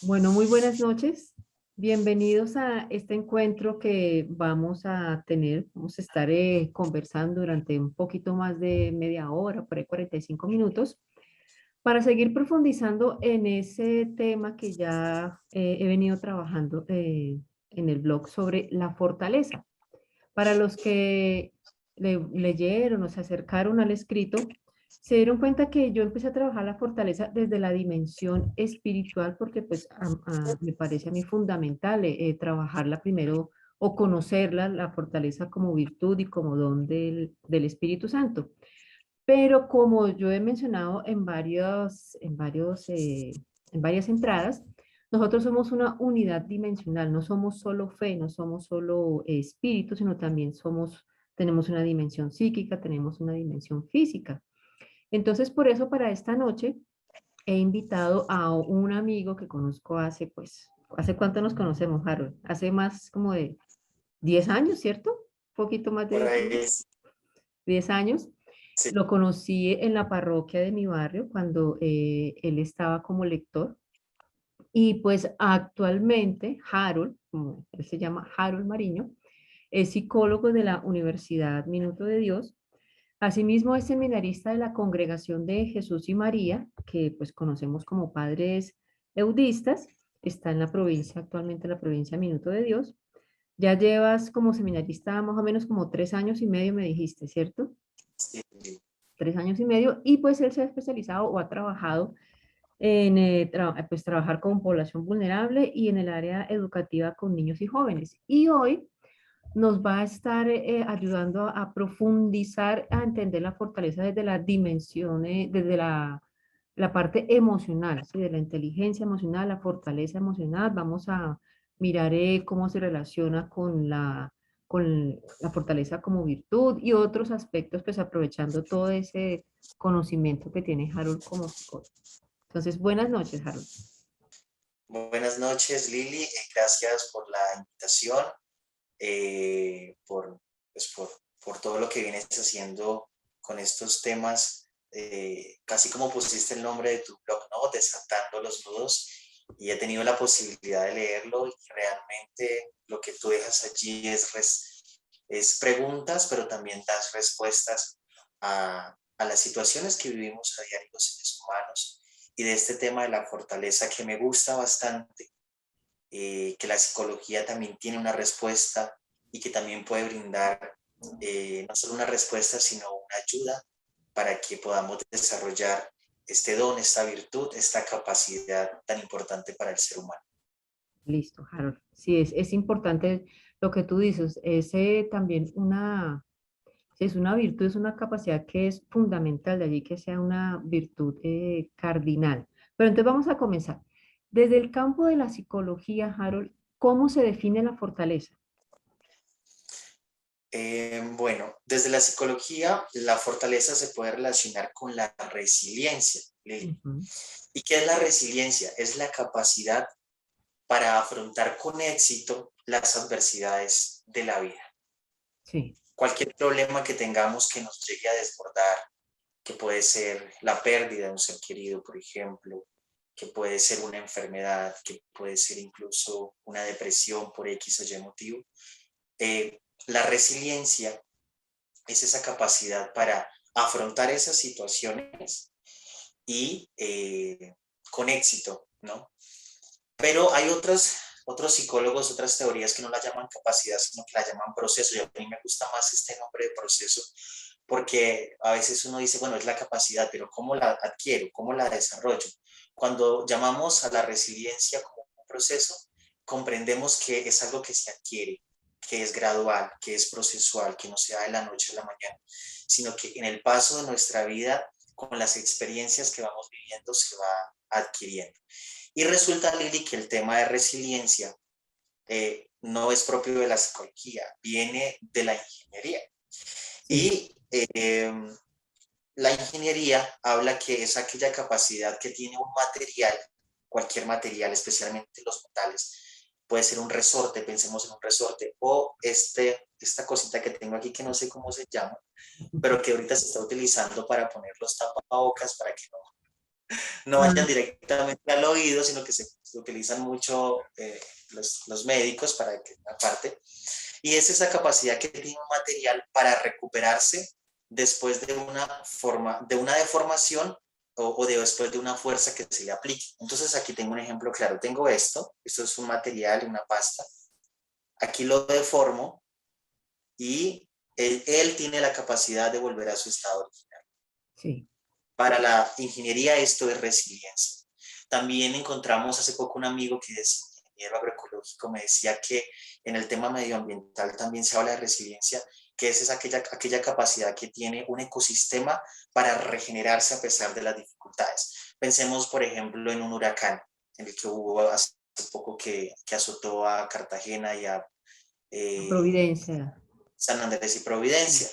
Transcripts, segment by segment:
Bueno, muy buenas noches. Bienvenidos a este encuentro que vamos a tener. Vamos a estar conversando durante un poquito más de media hora, por ahí 45 minutos, para seguir profundizando en ese tema que ya he venido trabajando en el blog sobre la fortaleza. Para los que leyeron o se acercaron al escrito, se dieron cuenta que yo empecé a trabajar la fortaleza desde la dimensión espiritual, porque pues me parece a mí fundamental trabajarla primero o conocerla, la fortaleza como virtud y como don del Espíritu Santo. Pero como yo he mencionado en varias entradas, nosotros somos una unidad dimensional, no somos solo fe, no somos solo espíritu, sino también tenemos una dimensión psíquica, tenemos una dimensión física. Entonces, por eso para esta noche he invitado a un amigo que conozco ¿hace cuánto nos conocemos, Harold? Hace más como de 10 años, ¿cierto? Un poquito más de Por 10 ahí, años. 10 años. sí. Lo conocí en la parroquia de mi barrio cuando él estaba como lector. Y pues actualmente Harold, como él se llama Harold Mariño, es psicólogo de la Universidad Minuto de Dios. Asimismo es seminarista de la Congregación de Jesús y María, que pues conocemos como padres eudistas. Está en la provincia, actualmente en la provincia Minuto de Dios. Ya llevas como seminarista más o menos como 3 años y medio, me dijiste, ¿cierto? Sí. 3 años y medio, y pues él se ha especializado o ha trabajado en pues trabajar con población vulnerable y en el área educativa con niños y jóvenes. Y hoy nos va a estar ayudando a profundizar, a entender la fortaleza desde la dimensión, desde la parte emocional, ¿sí? De la inteligencia emocional, la fortaleza emocional. Vamos a mirar cómo se relaciona con la fortaleza como virtud y otros aspectos, pues aprovechando todo ese conocimiento que tiene Harold como psicólogo. Entonces, buenas noches, Harold. Buenas noches, Lili. Gracias por la invitación, por, pues, por todo lo que vienes haciendo con estos temas. Casi como pusiste el nombre de tu blog, ¿no? Desatando los nudos. Y he tenido la posibilidad de leerlo y realmente lo que tú dejas allí es preguntas, pero también das respuestas a las situaciones que vivimos a diario los seres humanos y de este tema de la fortaleza que me gusta bastante, que la psicología también tiene una respuesta y que también puede brindar no solo una respuesta, sino una ayuda para que podamos desarrollar este don, esta virtud, esta capacidad tan importante para el ser humano. Listo, Harold. Sí, es importante lo que tú dices. También sí, es una virtud, es una capacidad que es fundamental, de allí que sea una virtud cardinal. Pero entonces vamos a comenzar. Desde el campo de la psicología, Harold, ¿cómo se define la fortaleza? Bueno, desde la psicología, la fortaleza se puede relacionar con la resiliencia, Lili. Ujú. ¿Y qué es la resiliencia? Es la capacidad para afrontar con éxito las adversidades de la vida. Sí, Cualquier problema que tengamos que nos llegue a desbordar, que puede ser la pérdida de un ser querido, por ejemplo, que puede ser una enfermedad, que puede ser incluso una depresión por X o Y motivo. La resiliencia es esa capacidad para afrontar esas situaciones y con éxito, ¿no? Pero hay otros psicólogos, otras teorías que no la llaman capacidad, sino que la llaman proceso. Y a mí me gusta más este nombre de proceso, porque a veces uno dice, bueno, es la capacidad, pero ¿cómo la adquiero? ¿Cómo la desarrollo? Cuando llamamos a la resiliencia como un proceso, comprendemos que es algo que se adquiere, que es gradual, que es procesual, que no se da de la noche a la mañana, sino que en el paso de nuestra vida, con las experiencias que vamos viviendo, se va adquiriendo. Y resulta, Lili, que el tema de resiliencia no es propio de la psicología, viene de la ingeniería. sí, Y la ingeniería habla que es aquella capacidad que tiene un material, cualquier material, especialmente los metales. Puede ser un resorte, pensemos en un resorte, o esta cosita que tengo aquí que no sé cómo se llama, pero que ahorita se está utilizando para poner los tapabocas para que no no vayan Ah, directamente al oído, sino que se utilizan mucho los médicos para que, aparte, y es esa capacidad que tiene un material para recuperarse después de una deformación o después de una fuerza que se le aplique. Entonces aquí tengo un ejemplo claro, tengo esto es un material, una pasta, aquí lo deformo y él tiene la capacidad de volver a su estado original. sí, Para la ingeniería esto es resiliencia. También encontramos hace poco un amigo que es ingeniero agroecológico, me decía que en el tema medioambiental también se habla de resiliencia, que es aquella capacidad que tiene un ecosistema para regenerarse a pesar de las dificultades. Pensemos, por ejemplo, en un huracán, en el que hubo hace poco que azotó a Cartagena y a eh, Providencia. San Andrés y Sí, Providencia.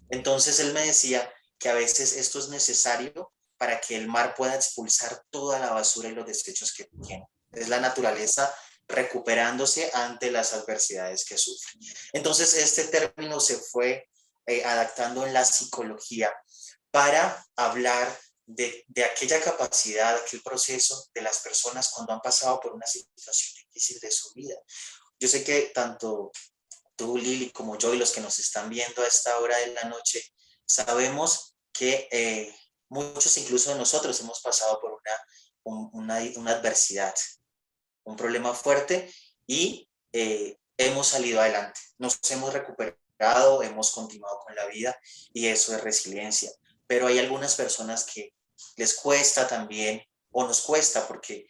Entonces él me decía que a veces esto es necesario para que el mar pueda expulsar toda la basura y los desechos que tiene. Es la naturaleza recuperándose ante las adversidades que sufre. Entonces este término se fue adaptando en la psicología para hablar de aquella capacidad, aquel proceso de las personas cuando han pasado por una situación difícil de su vida. Yo sé que tanto tú, Lili, como yo y los que nos están viendo a esta hora de la noche, sabemos que muchos incluso de nosotros hemos pasado por una adversidad, un problema fuerte y hemos salido adelante, nos hemos recuperado, hemos continuado con la vida y eso es resiliencia. Pero hay algunas personas que les cuesta también, o nos cuesta porque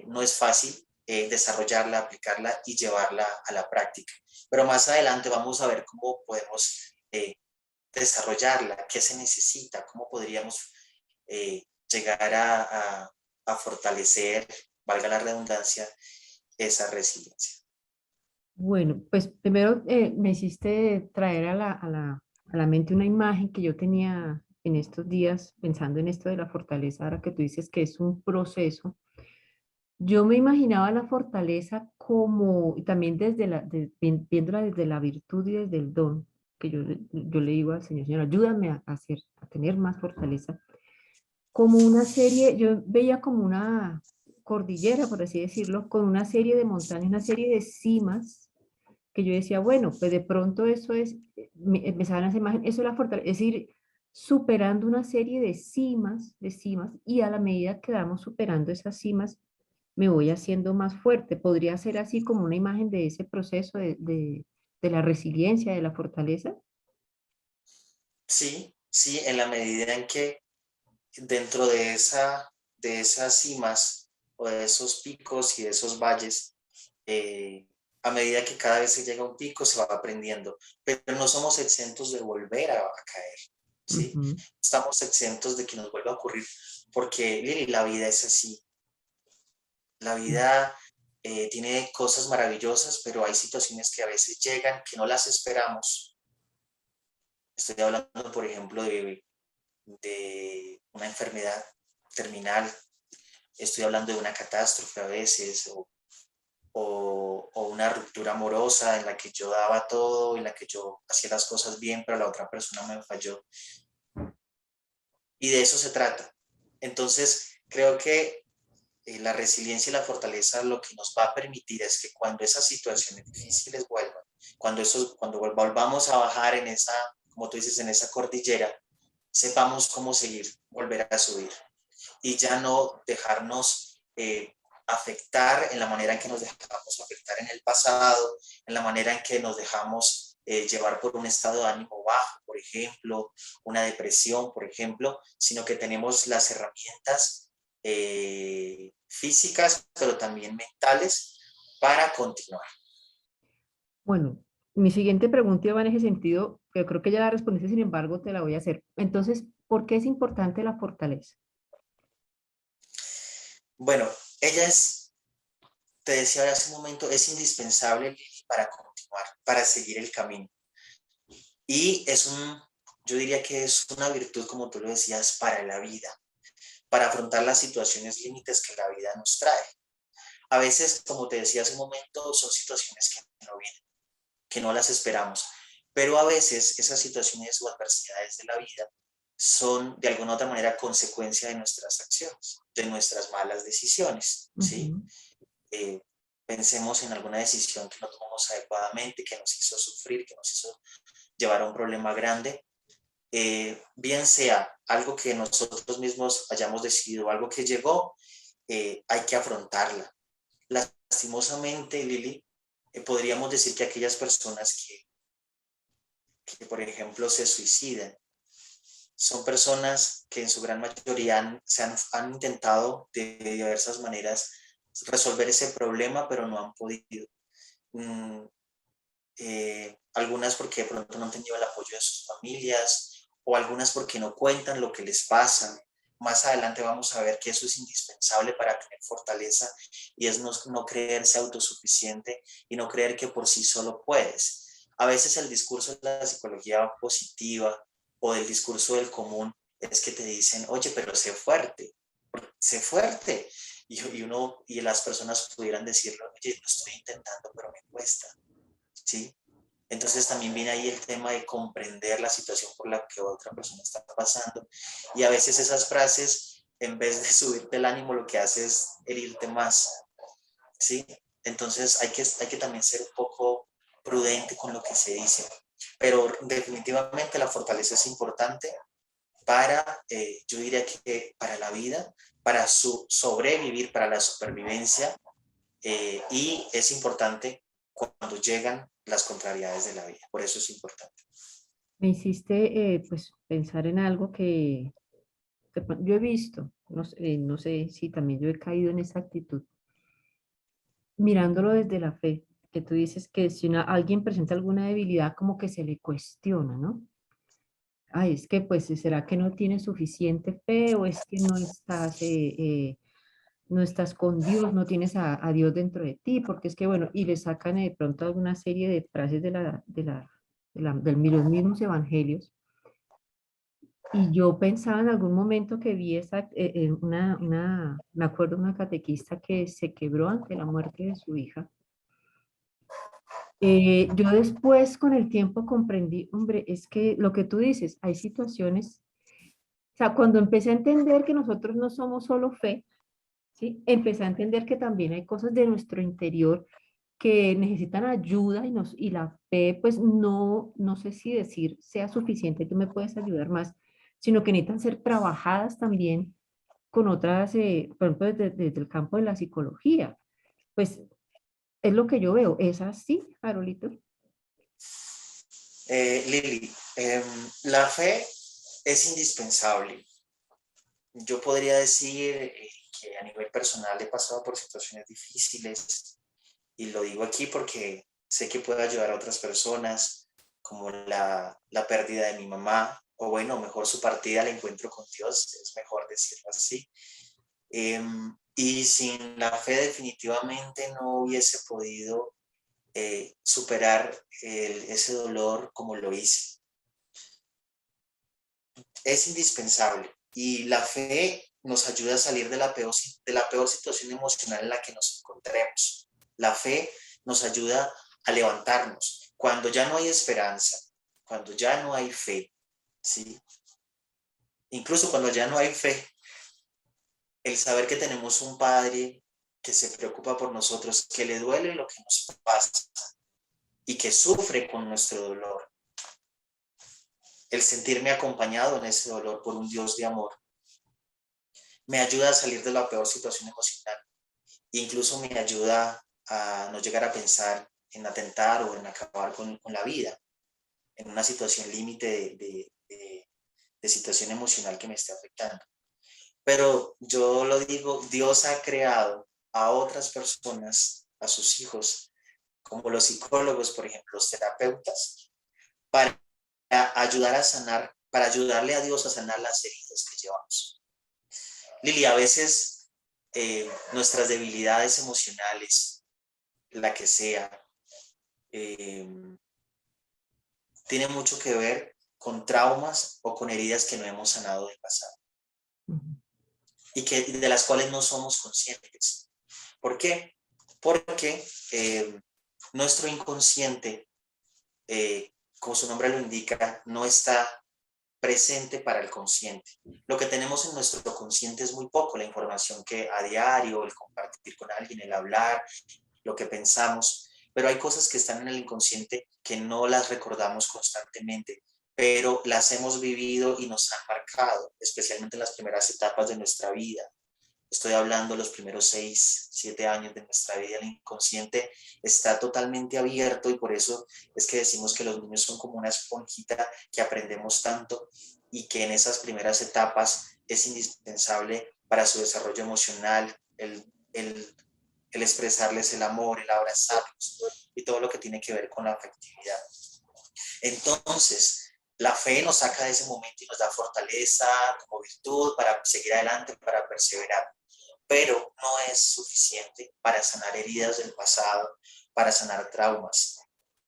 no es fácil desarrollarla, aplicarla y llevarla a la práctica. Pero más adelante vamos a ver cómo podemos desarrollarla, qué se necesita, cómo podríamos llegar a fortalecer, valga la redundancia, esa resiliencia. bueno, pues primero me hiciste traer a la mente una imagen que yo tenía en estos días pensando en esto de la fortaleza, ahora que tú dices que es un proceso. Yo me imaginaba la fortaleza como, y también desde viéndola desde la virtud y desde el don, que yo le digo al Señor, Señor, ayúdame a hacer, a tener más fortaleza, como una serie, yo veía como una cordillera, por así decirlo, con una serie de montañas, una serie de cimas que yo decía, bueno, pues de pronto eso es, me salen esa imagen, eso es la fortaleza, es ir superando una serie de cimas, y a la medida que vamos superando esas cimas, me voy haciendo más fuerte. Podría ser así como una imagen de ese proceso de la resiliencia, de la fortaleza. Sí, sí, en la medida en que dentro de esas cimas o de esos picos y de esos valles, eh, a medida que cada vez se llega a un pico se va aprendiendo, pero no somos exentos de volver a caer, ¿sí? Ujú. Estamos exentos de que nos vuelva a ocurrir, porque Lili, la vida es así, la vida tiene cosas maravillosas, pero hay situaciones que a veces llegan que no las esperamos. Estoy hablando, por ejemplo, de una enfermedad terminal, estoy hablando de una catástrofe a veces, o una ruptura amorosa en la que yo daba todo, en la que yo hacía las cosas bien, pero la otra persona me falló. Y de eso se trata. Entonces, creo que la resiliencia y la fortaleza lo que nos va a permitir es que cuando esas situaciones difíciles vuelvan, cuando volvamos a bajar en esa, como tú dices, en esa cordillera, sepamos cómo seguir, volver a subir y ya no dejarnos afectar en la manera en que nos dejamos afectar en el pasado, en la manera en que nos dejamos llevar por un estado de ánimo bajo, por ejemplo, una depresión, por ejemplo, sino que tenemos las herramientas físicas, pero también mentales para continuar. Bueno, mi siguiente pregunta iba en ese sentido, que creo que ya la respondiste, sin embargo, te la voy a hacer. Entonces, ¿por qué es importante la fortaleza? Bueno, ella es, te decía hace un momento, es indispensable para continuar, para seguir el camino. Y yo diría que es una virtud, como tú lo decías, para la vida, para afrontar las situaciones límites que la vida nos trae. A veces, como te decía hace un momento, son situaciones que no vienen, que no las esperamos, pero a veces esas situaciones o adversidades de la vida son de alguna u otra manera consecuencia de nuestras acciones, de nuestras malas decisiones, ¿sí? Ujú. Eh, Pensemos en alguna decisión que no tomamos adecuadamente, que nos hizo sufrir, que nos hizo llevar a un problema grande, bien sea algo que nosotros mismos hayamos decidido, algo que llegó, hay que afrontarla. Lastimosamente, Lili, podríamos decir que aquellas personas que, por ejemplo, se suicidan, son personas que en su gran mayoría han intentado de diversas maneras resolver ese problema, pero no han podido. Mm, Algunas porque de pronto no han tenido el apoyo de sus familias, o algunas porque no cuentan lo que les pasa. Más adelante vamos a ver que eso es indispensable para tener fortaleza, y es no creerse autosuficiente y no creer que por sí solo puedes. A veces el discurso de la psicología positiva o del discurso del común es que te dicen, oye, pero sé fuerte. Y las personas pudieran decirlo, oye, lo estoy intentando, pero me cuesta, ¿sí? Entonces también viene ahí el tema de comprender la situación por la que otra persona está pasando. Y a veces esas frases, en vez de subirte el ánimo, lo que hace es herirte más, ¿sí? Entonces hay que también ser un poco prudente con lo que se dice. Pero definitivamente la fortaleza es importante para, yo diría que para la vida, para sobrevivir, para la supervivencia, y es importante cuando llegan las contrariedades de la vida. Por eso es importante. Me hiciste pues pensar en algo que yo he visto, no sé si también yo he caído en esa actitud, mirándolo desde la fe, que tú dices que si alguien presenta alguna debilidad, como que se le cuestiona, ¿no? Ay, es que pues, ¿será que no tienes suficiente fe o es que no estás con Dios, no tienes a Dios dentro de ti? Porque es que, bueno, y le sacan de pronto alguna serie de frases los mismos evangelios. Y yo pensaba en algún momento que vi me acuerdo de una catequista que se quebró ante la muerte de su hija. Yo después con el tiempo comprendí, hombre, es que lo que tú dices, hay situaciones, o sea, cuando empecé a entender que nosotros no somos solo fe, ¿sí? Empecé a entender que también hay cosas de nuestro interior que necesitan ayuda y la fe, pues no sé si decir sea suficiente, tú me puedes ayudar más, sino que necesitan ser trabajadas también con otras, por ejemplo, desde el campo de la psicología. Pues es lo que yo veo, ¿es así, Carolito? Lili, la fe es indispensable. Yo podría decir que a nivel personal he pasado por situaciones difíciles, y lo digo aquí porque sé que puede ayudar a otras personas, como la pérdida de mi mamá, o bueno, mejor su partida al encuentro con Dios, es mejor decirlo así. Y sin la fe definitivamente no hubiese podido superar ese dolor como lo hice. Es indispensable, y la fe nos ayuda a salir de la peor situación emocional en la que nos encontremos. La fe nos ayuda a levantarnos cuando ya no hay esperanza, cuando ya no hay fe, ¿sí? Incluso cuando ya no hay fe, el saber que tenemos un Padre que se preocupa por nosotros, que le duele lo que nos pasa y que sufre con nuestro dolor, el sentirme acompañado en ese dolor por un Dios de amor, me ayuda a salir de la peor situación emocional. Incluso me ayuda a no llegar a pensar en atentar o en acabar con la vida, en una situación límite de situación emocional que me esté afectando. Pero yo lo digo, Dios ha creado a otras personas, a sus hijos, como los psicólogos, por ejemplo, los terapeutas, para ayudar a sanar, para ayudarle a Dios a sanar las heridas que llevamos. Lili, a veces nuestras debilidades emocionales, la que sea, eh, tiene mucho que ver con traumas o con heridas que no hemos sanado del pasado, Ujú. y de las cuales no somos conscientes. ¿Por qué? Porque nuestro inconsciente, como su nombre lo indica, no está presente para el consciente. Lo que tenemos en nuestro consciente es muy poco, la información que a diario, el compartir con alguien, el hablar, lo que pensamos, pero hay cosas que están en el inconsciente que no las recordamos constantemente, pero las hemos vivido y nos han marcado, especialmente en las primeras etapas de nuestra vida. Estoy hablando los primeros 6, 7 años de nuestra vida. El inconsciente está totalmente abierto y por eso es que decimos que los niños son como una esponjita que aprendemos tanto y que en esas primeras etapas es indispensable para su desarrollo emocional, el expresarles el amor, el abrazarlos y todo lo que tiene que ver con la afectividad. Entonces, la fe nos saca de ese momento y nos da fortaleza como virtud para seguir adelante, para perseverar, pero no es suficiente para sanar heridas del pasado, para sanar traumas.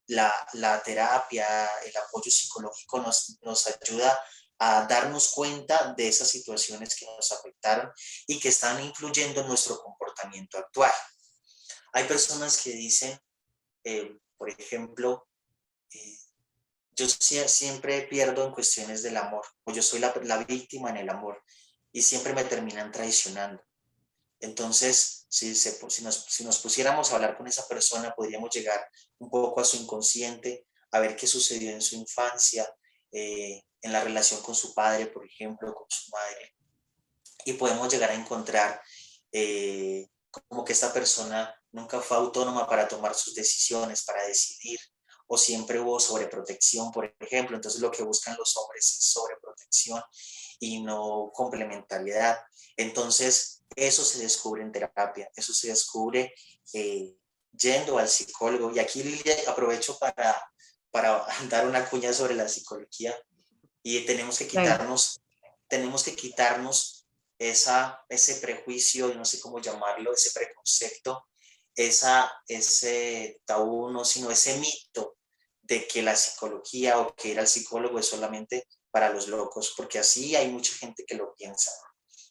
La terapia, el apoyo psicológico nos ayuda a darnos cuenta de esas situaciones que nos afectaron y que están influyendo en nuestro comportamiento actual. Hay personas que dicen, por ejemplo, yo siempre pierdo en cuestiones del amor, o yo soy la víctima en el amor, y siempre me terminan traicionando. Entonces, si nos pusiéramos a hablar con esa persona, podríamos llegar un poco a su inconsciente, a ver qué sucedió en su infancia, en la relación con su padre, por ejemplo, con su madre, y podemos llegar a encontrar como que esta persona nunca fue autónoma para tomar sus decisiones, para decidir, o siempre hubo sobreprotección, por ejemplo. Entonces lo que buscan los hombres es sobreprotección y no complementariedad. Entonces eso se descubre en terapia, eso se descubre yendo al psicólogo. Y aquí, Lilia, aprovecho para dar una cuña sobre la psicología y tenemos que quitarnos ese prejuicio, no sé cómo llamarlo, ese preconcepto, ese tabú, no, sino ese mito de que la psicología o que ir al psicólogo es solamente para los locos, porque así hay mucha gente que lo piensa.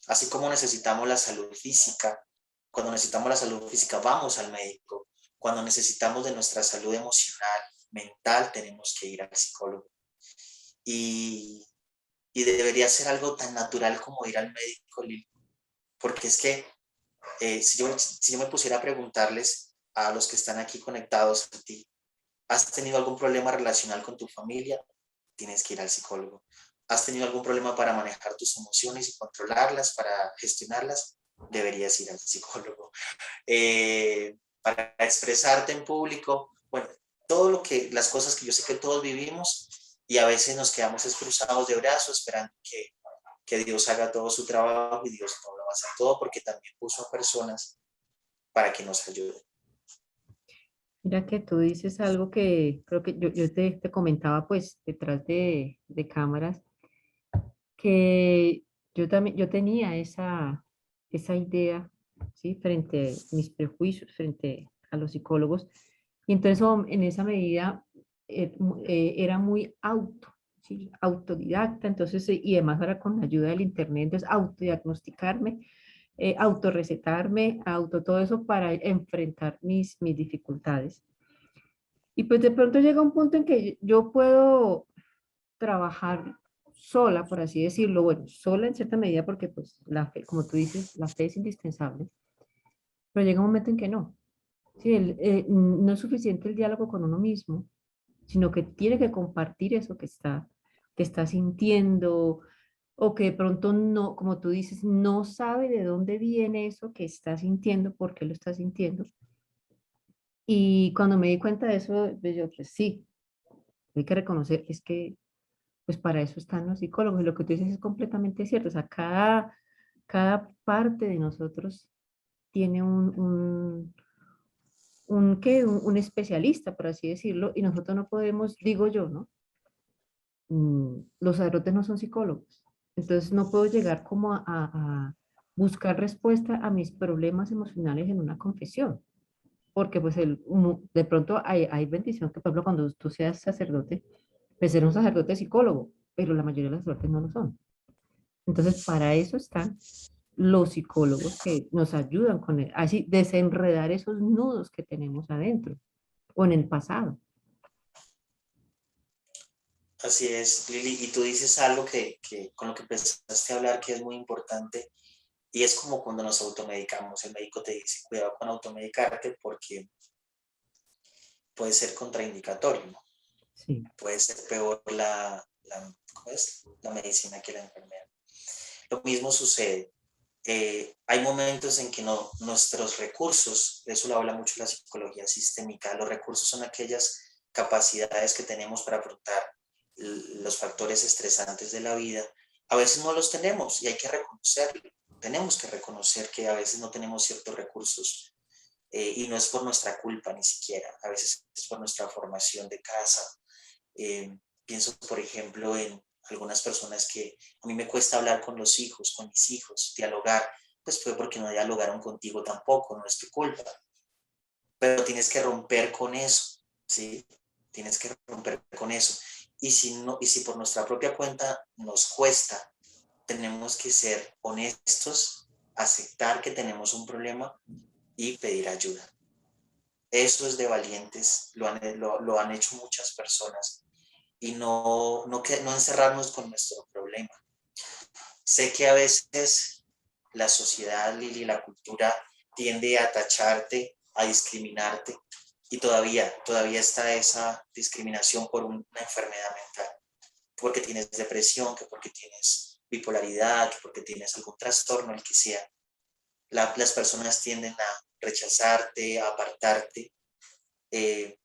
Así como necesitamos la salud física, cuando necesitamos la salud física vamos al médico, cuando necesitamos de nuestra salud emocional, mental, tenemos que ir al psicólogo. Y, y debería ser algo tan natural como ir al médico, Lili, porque es que si yo me pusiera a preguntarles a los que están aquí conectados a ti, ¿has tenido algún problema relacional con tu familia? Tienes que ir al psicólogo. ¿Has tenido algún problema para manejar tus emociones y controlarlas, para gestionarlas? Deberías ir al psicólogo. Para expresarte en público, bueno, las cosas que yo sé que todos vivimos y a veces nos quedamos cruzados de brazos esperando que Dios haga todo su trabajo y Dios no lo hace todo porque también puso a personas para que nos ayuden. Mira que tú dices algo que creo que yo te comentaba pues detrás de cámaras, que yo también, yo tenía esa idea, ¿sí? Frente a mis prejuicios, frente a los psicólogos, y entonces en esa medida era muy ¿sí? Autodidacta, entonces, y además ahora con la ayuda del internet, entonces autodiagnosticarme, autorrecetarme, todo eso para enfrentar mis dificultades. Y pues de pronto llega un punto en que yo puedo trabajar sola, por así decirlo, bueno, sola en cierta medida porque pues la fe, como tú dices, la fe es indispensable, pero llega un momento en que no. Sí, no es suficiente el diálogo con uno mismo, sino que tiene que compartir eso que está sintiendo, o que de pronto no, como tú dices, no sabe de dónde viene eso que está sintiendo, por qué lo está sintiendo. Y cuando me di cuenta de eso, pues yo, pues sí, hay que reconocer, es que pues para eso están los psicólogos. Y lo que tú dices es completamente cierto. O sea, cada parte de nosotros tiene un especialista, por así decirlo, y nosotros no podemos, digo yo, ¿no? Los sacerdotes no son psicólogos. Entonces no puedo llegar como a buscar respuesta a mis problemas emocionales en una confesión. Porque pues de pronto hay bendición que, por ejemplo, cuando tú seas sacerdote, pues ser un sacerdote psicólogo, pero la mayoría de los sacerdotes no lo son. Entonces, para eso están los psicólogos que nos ayudan con así desenredar esos nudos que tenemos adentro o en el pasado. Así es, Lili. Y tú dices algo que con lo que empezaste a hablar que es muy importante, y es como cuando nos automedicamos. El médico te dice, cuidado con automedicarte porque puede ser contraindicatorio, ¿no? Sí, Puede ser peor ¿cómo es? La medicina que la enfermedad. Lo mismo sucede. Hay momentos en que nuestros recursos, de eso lo habla mucho la psicología sistémica, los recursos son aquellas capacidades que tenemos para afrontar los factores estresantes de la vida. A veces no los tenemos y hay que reconocerlo. Tenemos que reconocer que a veces no tenemos ciertos recursos, y no es por nuestra culpa ni siquiera, a veces es por nuestra formación de casa. Pienso, por ejemplo, en algunas personas que a mí me cuesta hablar con los hijos, con mis hijos, dialogar, pues fue porque no dialogaron contigo tampoco, no es tu culpa, pero tienes que romper con eso, ¿sí? Tienes que romper con eso. Y si, no, y si por nuestra propia cuenta nos cuesta, tenemos que ser honestos, aceptar que tenemos un problema y pedir ayuda. Eso es de valientes, lo han hecho muchas personas, y no encerrarnos con nuestro problema. Sé que a veces la sociedad, Lili, la cultura tiende a tacharte, a discriminarte, y todavía está esa discriminación por una enfermedad mental, porque tienes depresión, que porque tienes bipolaridad, que porque tienes algún trastorno, el que sea. Las personas tienden a rechazarte, a apartarte,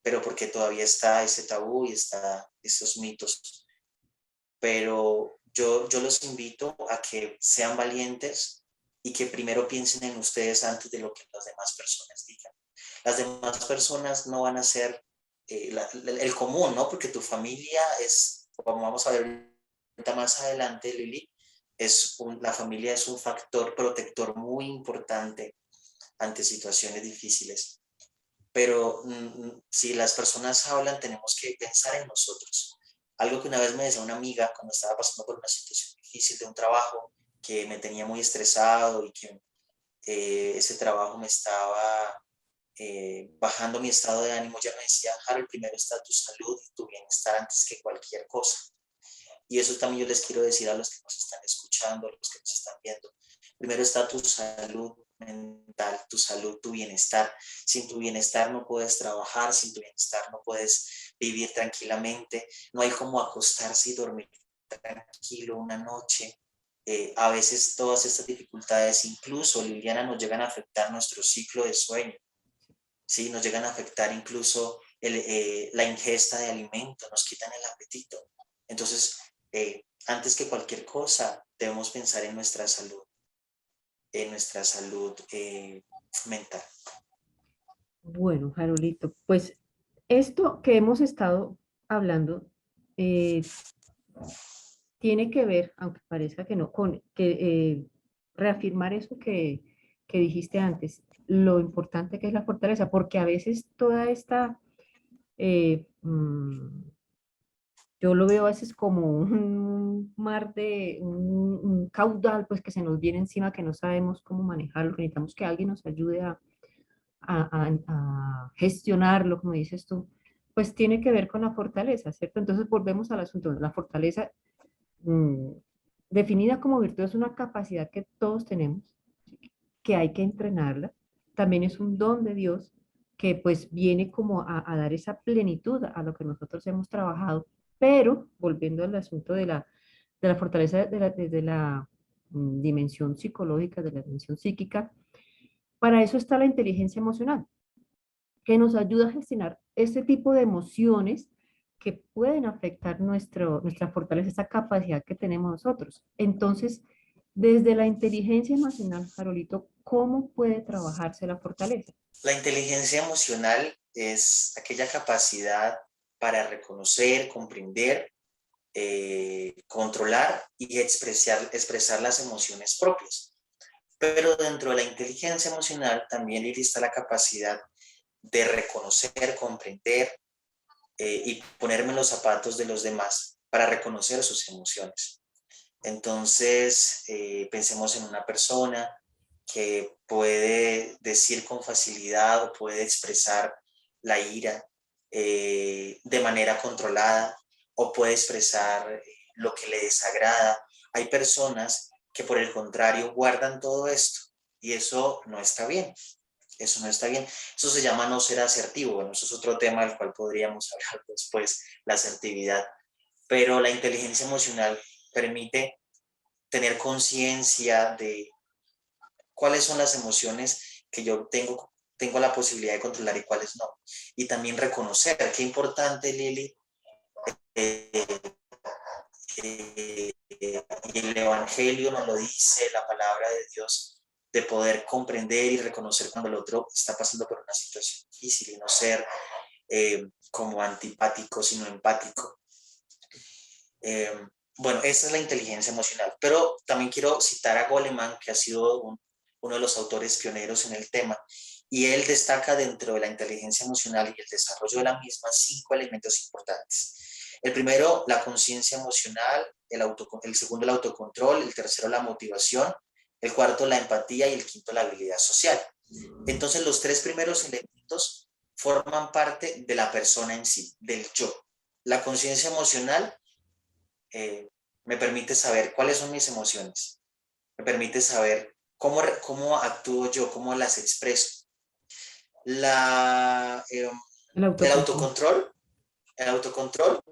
pero porque todavía está ese tabú y está esos mitos. Pero yo los invito a que sean valientes y que primero piensen en ustedes antes de lo que las demás personas digan. Las demás personas no van a ser el común, ¿no? Porque tu familia es, como vamos a ver más adelante, Lili, la familia es un factor protector muy importante ante situaciones difíciles. Pero si las personas hablan, tenemos que pensar en nosotros. Algo que una vez me decía una amiga cuando estaba pasando por una situación difícil de un trabajo que me tenía muy estresado y que ese trabajo me estaba bajando mi estado de ánimo, ya me decía, Harold, primero está tu salud y tu bienestar antes que cualquier cosa. Y eso también yo les quiero decir a los que nos están escuchando, a los que nos están viendo. Primero está tu salud mental, tu salud, tu bienestar. Sin tu bienestar no puedes trabajar, sin tu bienestar no puedes vivir tranquilamente. No hay como acostarse y dormir tranquilo una noche. A veces todas estas dificultades, incluso, Liliana, nos llegan a afectar nuestro ciclo de sueño, ¿sí? Nos llegan a afectar incluso la ingesta de alimento, nos quitan el apetito. Entonces, antes que cualquier cosa, debemos pensar en nuestra salud mental. bueno, Jarolito, pues esto que hemos estado hablando eh, tiene que ver, aunque parezca que no, con que reafirmar eso que dijiste antes, lo importante que es la fortaleza, porque a veces toda esta, yo lo veo a veces como un mar de, un caudal, pues que se nos viene encima, que no sabemos cómo manejarlo, que necesitamos que alguien nos ayude a gestionarlo, como dices tú, pues tiene que ver con la fortaleza, ¿cierto? Entonces volvemos al asunto, la fortaleza mm, definida como virtud es una capacidad que todos tenemos, que hay que entrenarla. También es un don de Dios que pues viene como a dar esa plenitud a lo que nosotros hemos trabajado. Pero volviendo al asunto de la fortaleza desde la dimensión psicológica, de la dimensión psíquica, para eso está la inteligencia emocional, que nos ayuda a gestionar este tipo de emociones que pueden afectar nuestra fortaleza, esa capacidad que tenemos nosotros. Entonces, desde la inteligencia emocional, Carolito, ¿cómo puede trabajarse la fortaleza? La inteligencia emocional es aquella capacidad para reconocer, comprender, controlar y expresar las emociones propias. Pero dentro de la inteligencia emocional también está la capacidad de reconocer, comprender, y ponerme en los zapatos de los demás para reconocer sus emociones. Entonces, pensemos en una persona que puede decir con facilidad o puede expresar la ira de manera controlada, o puede expresar lo que le desagrada. Hay personas que por el contrario guardan todo esto y eso no está bien. Eso no está bien. Eso se llama no ser asertivo. Bueno, eso es otro tema del cual podríamos hablar después, la asertividad. Pero la inteligencia emocional permite tener conciencia de cuáles son las emociones que yo tengo la posibilidad de controlar y cuáles no. Y también reconocer, qué importante, Lili, eh, y el Evangelio nos lo dice, la palabra de Dios, de poder comprender y reconocer cuando el otro está pasando por una situación difícil y no ser como antipático, sino empático. Bueno, esa es la inteligencia emocional, pero también quiero citar a Goleman, que ha sido uno de los autores pioneros en el tema, y él destaca dentro de la inteligencia emocional y el desarrollo de la misma 5 elementos importantes. El primero, la conciencia emocional, el segundo, el autocontrol, el tercero, la motivación, el cuarto, la empatía y el quinto, la habilidad social. Entonces, los 3 primeros elementos forman parte de la persona en sí, del yo. La conciencia emocional me permite saber cuáles son mis emociones, me permite saber cómo actúo yo, cómo las expreso. El El autocontrol. autocontrol, el autocontrol,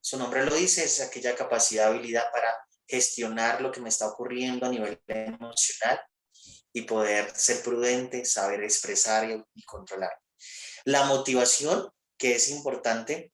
su nombre lo dice, es aquella capacidad, habilidad para gestionar lo que me está ocurriendo a nivel emocional y poder ser prudente, saber expresar y controlar. La motivación, que es importante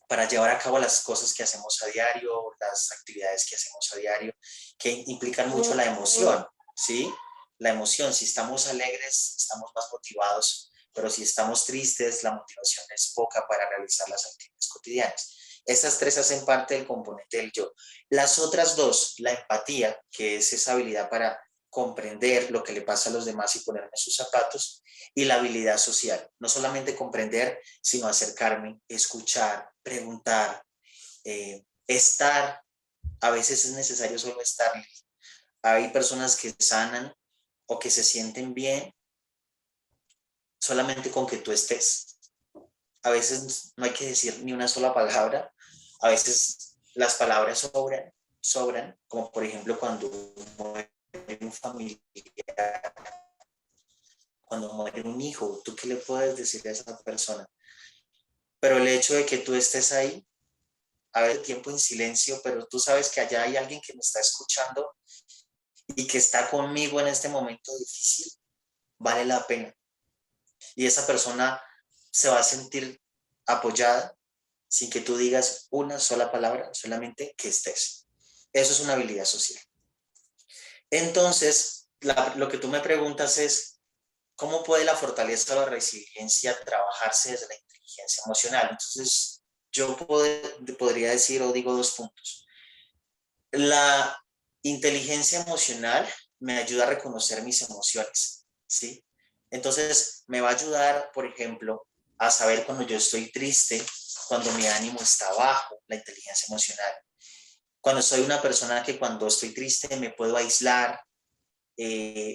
para llevar a cabo las cosas que hacemos a diario, las actividades que hacemos a diario, que implican mucho la emoción, ¿sí? La emoción, si estamos alegres, estamos más motivados, pero si estamos tristes, la motivación es poca para realizar las actividades cotidianas. Estas 3 hacen parte del componente del yo. Las otras 2, la empatía, que es esa habilidad para comprender lo que le pasa a los demás y ponerme sus zapatos, y la habilidad social, no solamente comprender, sino acercarme, escuchar, preguntar, estar. A veces es necesario solo estar. Hay personas que sanan o que se sienten bien solamente con que tú estés. A veces no hay que decir ni una sola palabra. A veces las palabras sobran, como por ejemplo cuando muere un familiar, cuando muere un hijo, ¿tú qué le puedes decir a esa persona? Pero el hecho de que tú estés ahí, a ver, tiempo en silencio, pero tú sabes que allá hay alguien que me está escuchando y que está conmigo en este momento difícil, vale la pena. Y esa persona se va a sentir apoyada sin que tú digas una sola palabra, solamente que estés. Eso es una habilidad social. Entonces, lo que tú me preguntas es, ¿cómo puede la fortaleza o la resiliencia trabajarse desde la inteligencia emocional? Entonces, yo podría decir o digo 2 puntos. La inteligencia emocional me ayuda a reconocer mis emociones, ¿sí? Entonces, me va a ayudar, por ejemplo, a saber cuando yo estoy triste, cuando mi ánimo está bajo, la inteligencia emocional. Cuando soy una persona que cuando estoy triste me puedo aislar,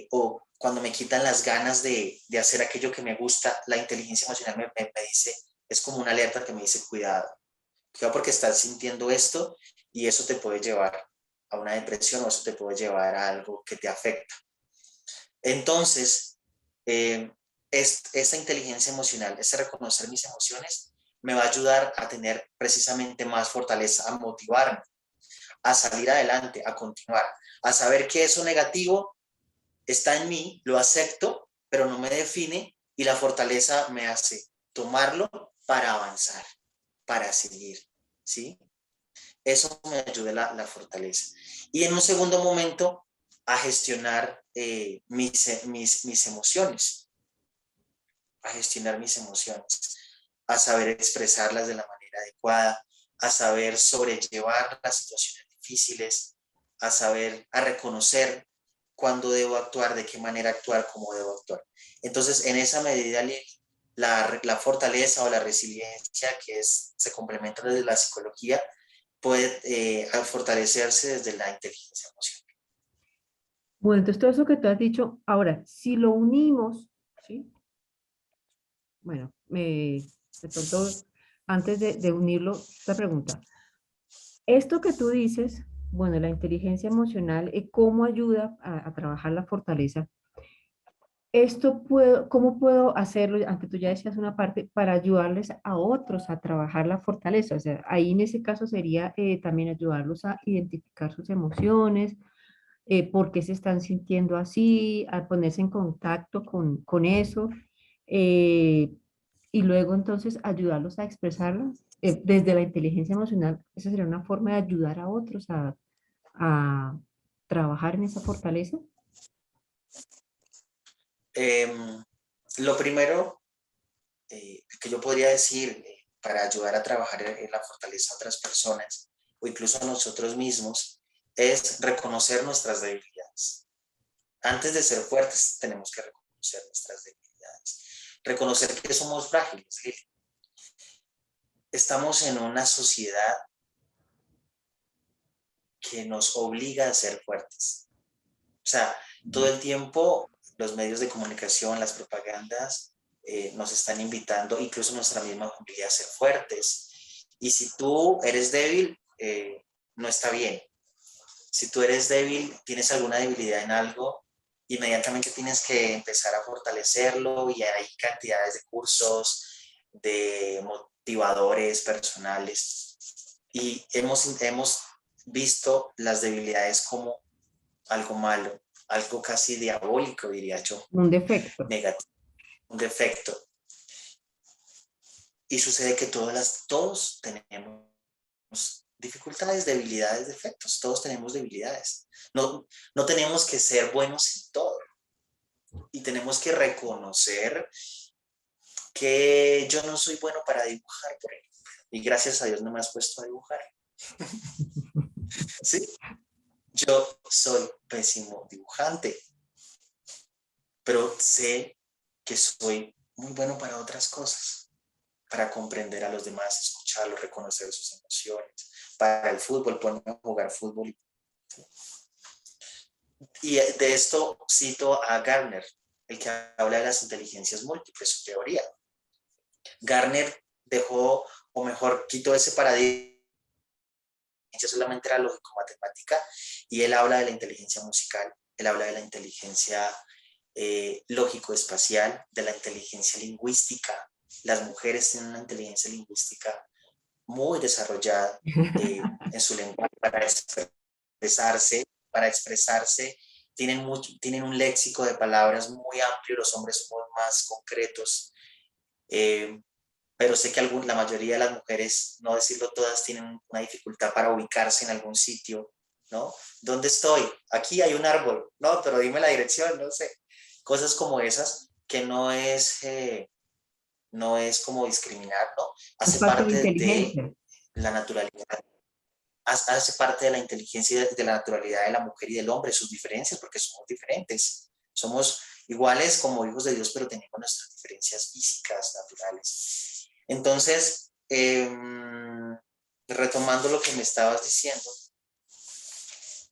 o cuando me quitan las ganas de hacer aquello que me gusta, la inteligencia emocional me dice, es como una alerta que me dice, cuidado, cuidado porque estás sintiendo esto y eso te puede llevar a una depresión o eso te puede llevar a algo que te afecta. Entonces, esta inteligencia emocional, ese reconocer mis emociones, me va a ayudar a tener precisamente más fortaleza, a motivarme, a salir adelante, a continuar, a saber que eso negativo está en mí, lo acepto, pero no me define y la fortaleza me hace tomarlo para avanzar, para seguir, ¿sí? Eso me ayuda la fortaleza. Y en un segundo momento, a gestionar mis emociones, a gestionar mis emociones, a saber expresarlas de la manera adecuada, a saber sobrellevar las situaciones difíciles, a reconocer cuándo debo actuar, de qué manera actuar, cómo debo actuar. Entonces, en esa medida, la fortaleza o la resiliencia se complementa desde la psicología, puede fortalecerse desde la inteligencia emocional. Bueno, entonces todo eso que tú has dicho, ahora, si lo unimos, ¿sí? Bueno, de pronto antes de unirlo, esta pregunta. Esto que tú dices, bueno, la inteligencia emocional, ¿cómo ayuda a trabajar la fortaleza? ¿Cómo puedo hacerlo? Aunque tú ya decías una parte, para ayudarles a otros a trabajar la fortaleza. O sea, ahí en ese caso sería también ayudarlos a identificar sus emociones, por qué se están sintiendo así, a ponerse en contacto con eso, eh, y luego entonces ayudarlos a expresarlas desde la inteligencia emocional. Esa sería una forma de ayudar a otros a trabajar en esa fortaleza. Em, lo primero que yo podría decir para ayudar a trabajar en la fortaleza a otras personas o incluso a nosotros mismos es reconocer nuestras debilidades. Antes de ser fuertes, tenemos que reconocer nuestras debilidades. Reconocer que somos frágiles, Lili. Estamos en una sociedad que nos obliga a ser fuertes. O sea, todo el tiempo los medios de comunicación, las propagandas, nos están invitando, incluso nuestra misma familia, a ser fuertes. Y si tú eres débil, no está bien. Si tú eres débil, tienes alguna debilidad en algo, inmediatamente tienes que empezar a fortalecerlo y hay cantidades de cursos, de motivadores personales y hemos visto las debilidades como algo malo, algo casi diabólico, diría yo, Un defecto. negativo, un defecto. Y sucede que todos tenemos dificultades, debilidades, defectos, todos tenemos debilidades. No tenemos que ser buenos en todo y tenemos que reconocer que yo no soy bueno para dibujar, por ejemplo, y gracias a Dios no me has puesto a dibujar. ¿Sí? Yo soy pésimo dibujante, pero sé que soy muy bueno para otras cosas, para comprender a los demás, escucharlos, reconocer sus emociones. Para el fútbol, ponerme a jugar fútbol. Y de esto cito a Gardner, el que habla de las inteligencias múltiples, su teoría. Gardner dejó, o mejor, quitó ese paradigma, solamente era lógico-matemática, y él habla de la inteligencia musical, él habla de la inteligencia lógico-espacial, de la inteligencia lingüística. Las mujeres tienen una inteligencia lingüística muy desarrollada en su lenguaje para expresarse, tienen un léxico de palabras muy amplio, los hombres somos más concretos, pero sé que la mayoría de las mujeres, no decirlo todas, tienen una dificultad para ubicarse en algún sitio, ¿no? ¿Dónde estoy? Aquí hay un árbol, no, pero dime la dirección, no sé. Cosas como esas que no es como discriminar, ¿no? Es Hace parte de parte de inteligencia. la naturalidad, hace parte de la inteligencia y de la naturalidad de la mujer y del hombre, sus diferencias, porque somos diferentes. Somos iguales como hijos de Dios, pero tenemos nuestras diferencias físicas, naturales. Entonces, retomando lo que me estabas diciendo.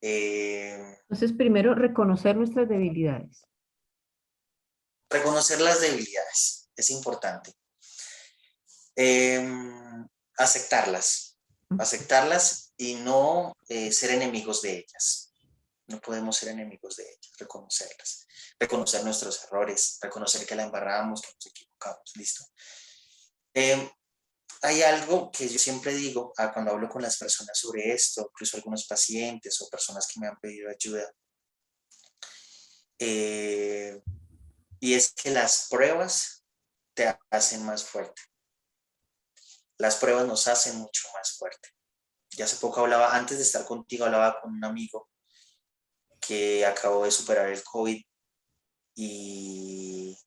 Entonces, primero, reconocer nuestras debilidades. Reconocer las debilidades es importante. Aceptarlas, aceptarlas y no ser enemigos de ellas. No podemos ser enemigos de ellas, reconocerlas, reconocer nuestros errores, reconocer que la embarramos, que nos equivocamos, listo. Hay algo que yo siempre digo cuando hablo con las personas sobre esto, incluso algunos pacientes o personas que me han pedido ayuda, y es que las pruebas te hacen más fuerte. Las pruebas nos hacen mucho más fuerte. Ya hace poco hablaba, antes de estar contigo, hablaba con un amigo que acabó de superar el COVID y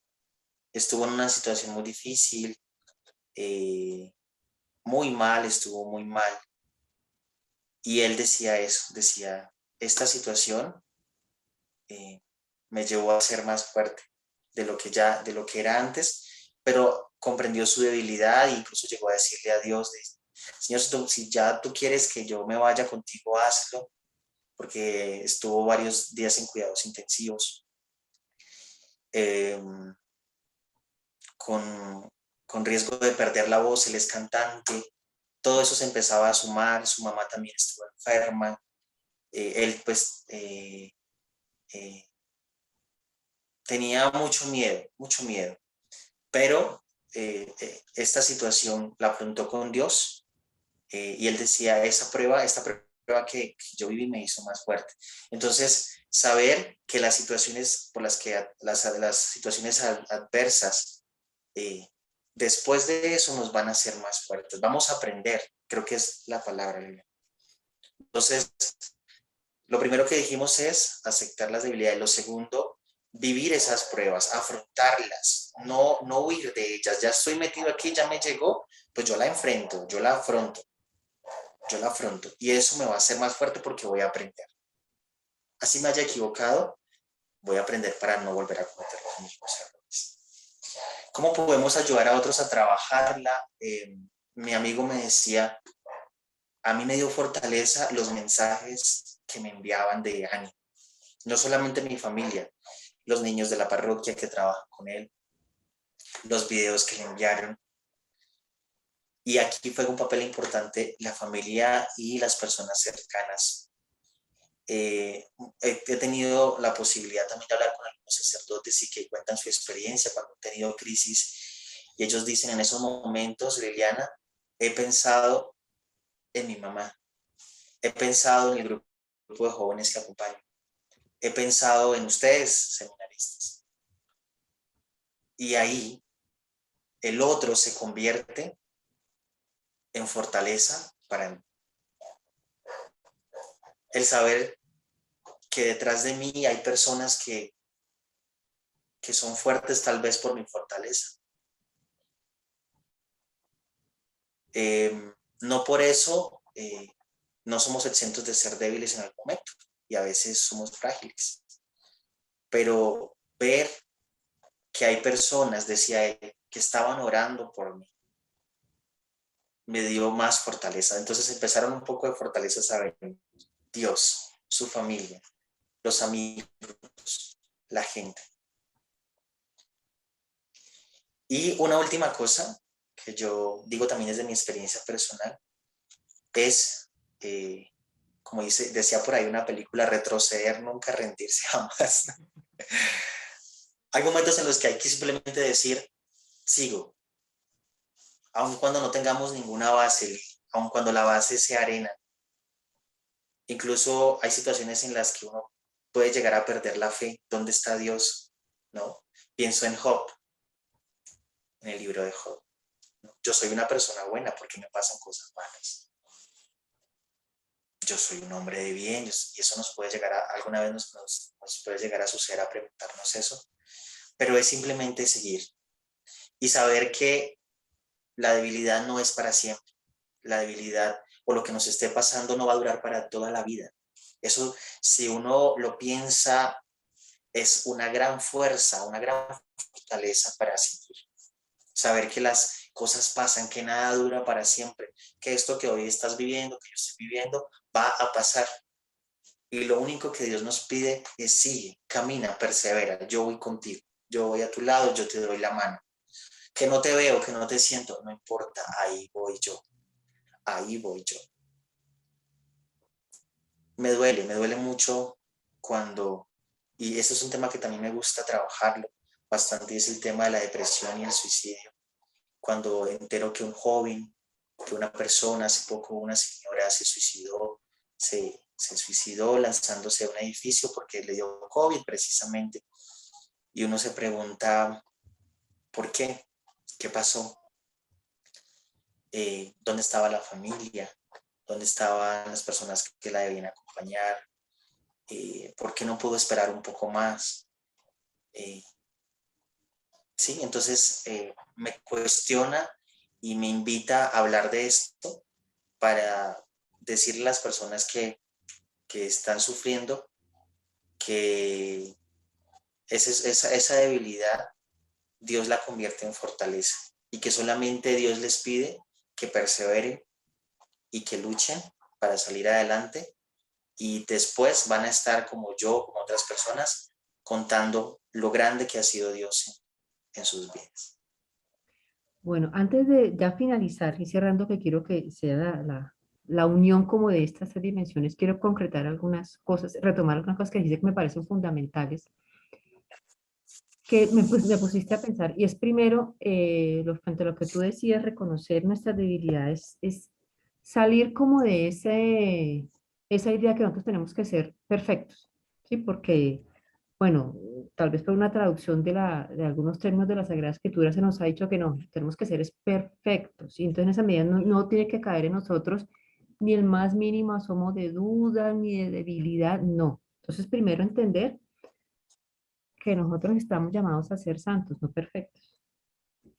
estuvo en una situación muy difícil, muy mal, estuvo muy mal. Y él decía eso, decía, esta situación me llevó a ser más fuerte de lo que era antes, pero comprendió su debilidad e incluso llegó a decirle a Dios, Señor, si ya tú quieres que yo me vaya contigo, hazlo, porque estuvo varios días en cuidados intensivos. Con con riesgo de perder la voz, él es cantante, todo eso se empezaba a sumar, su mamá también estuvo enferma, él pues tenía mucho miedo, pero esta situación la afrontó con Dios y él decía, esta prueba que yo viví me hizo más fuerte. Entonces, saber que las situaciones por las que las situaciones adversas, después de eso nos van a hacer más fuertes. Vamos a aprender, creo que es la palabra. Entonces, lo primero que dijimos es aceptar las debilidades. Lo segundo, vivir esas pruebas, afrontarlas, no huir de ellas. Ya estoy metido aquí, ya me llegó, pues yo la enfrento, yo la afronto. Y eso me va a hacer más fuerte porque voy a aprender. Así me haya equivocado, voy a aprender para no volver a cometer los mismos errores. ¿Cómo podemos ayudar a otros a trabajarla? Mi amigo me decía, a mí me dio fortaleza los mensajes que me enviaban de ánimo. No solamente mi familia, los niños de la parroquia que trabajan con él, los videos que le enviaron. Y aquí fue un papel importante la familia y las personas cercanas. He tenido la posibilidad también de hablar con algunos sacerdotes y que cuentan su experiencia cuando han tenido crisis. Y ellos dicen, en esos momentos, Liliana, he pensado en mi mamá, he pensado en el grupo de jóvenes que acompaño, he pensado en ustedes, seminaristas. Y ahí el otro se convierte en fortaleza para mí. El saber que detrás de mí hay personas que son fuertes tal vez por mi fortaleza. No por eso no somos exentos de ser débiles en algún momento y a veces somos frágiles. Pero ver que hay personas, decía él, que estaban orando por mí, me dio más fortaleza. Entonces empezaron un poco de fortaleza a saber Dios, su familia, los amigos, la gente. Y una última cosa que yo digo también desde mi experiencia personal es, como decía por ahí una película, retroceder, nunca rendirse jamás. Hay momentos en los que hay que simplemente decir, sigo, aun cuando no tengamos ninguna base, aun cuando la base sea arena. Incluso hay situaciones en las que uno puede llegar a perder la fe. ¿Dónde está Dios? ¿No? Pienso en Job, en el libro de Job. Yo soy una persona buena porque me pasan cosas malas. Yo soy un hombre de bien y eso nos puede llegar alguna vez nos puede llegar a suceder a preguntarnos eso, pero es simplemente seguir y saber que la debilidad no es para siempre. La debilidad o lo que nos esté pasando no va a durar para toda la vida. Eso, si uno lo piensa, es una gran fuerza, una gran fortaleza para seguir. Saber que las cosas pasan, que nada dura para siempre, que esto que hoy estás viviendo, que yo estoy viviendo, va a pasar. Y lo único que Dios nos pide es sigue, camina, persevera, yo voy contigo, yo voy a tu lado, yo te doy la mano. Que no te veo, que no te siento, no importa, ahí voy yo, ahí voy yo. Me duele mucho cuando, y este es un tema que también me gusta trabajarlo bastante, es el tema de la depresión y el suicidio. Cuando entero que un joven, que una persona, hace poco una señora se suicidó, se suicidó lanzándose a un edificio porque le dio COVID precisamente. Y uno se pregunta, ¿por qué? ¿Qué pasó? ¿Dónde estaba la familia? ¿Dónde estaban las personas que la debían acompañar? ¿Por qué no pudo esperar un poco más? Sí, entonces me cuestiona y me invita a hablar de esto para decirle a las personas que están sufriendo que esa debilidad Dios la convierte en fortaleza y que solamente Dios les pide que perseveren y que luchen para salir adelante y después van a estar como yo, como otras personas, contando lo grande que ha sido Dios en sus vidas. Bueno, antes de ya finalizar y cerrando, que quiero que sea la unión como de estas tres dimensiones, quiero concretar algunas cosas, retomar algunas cosas que dice que me parecen fundamentales, que me pusiste a pensar. Y es primero, frente a lo que tú decías, reconocer nuestras debilidades, es salir como de esa idea que nosotros tenemos que ser perfectos, ¿sí? Porque, bueno, tal vez por una traducción de algunos términos de la Sagrada Escritura se nos ha dicho que no, tenemos que ser es perfectos. Y entonces en esa medida no tiene que caer en nosotros ni el más mínimo asomo de duda, ni de debilidad, no. Entonces, primero entender que nosotros estamos llamados a ser santos, no perfectos.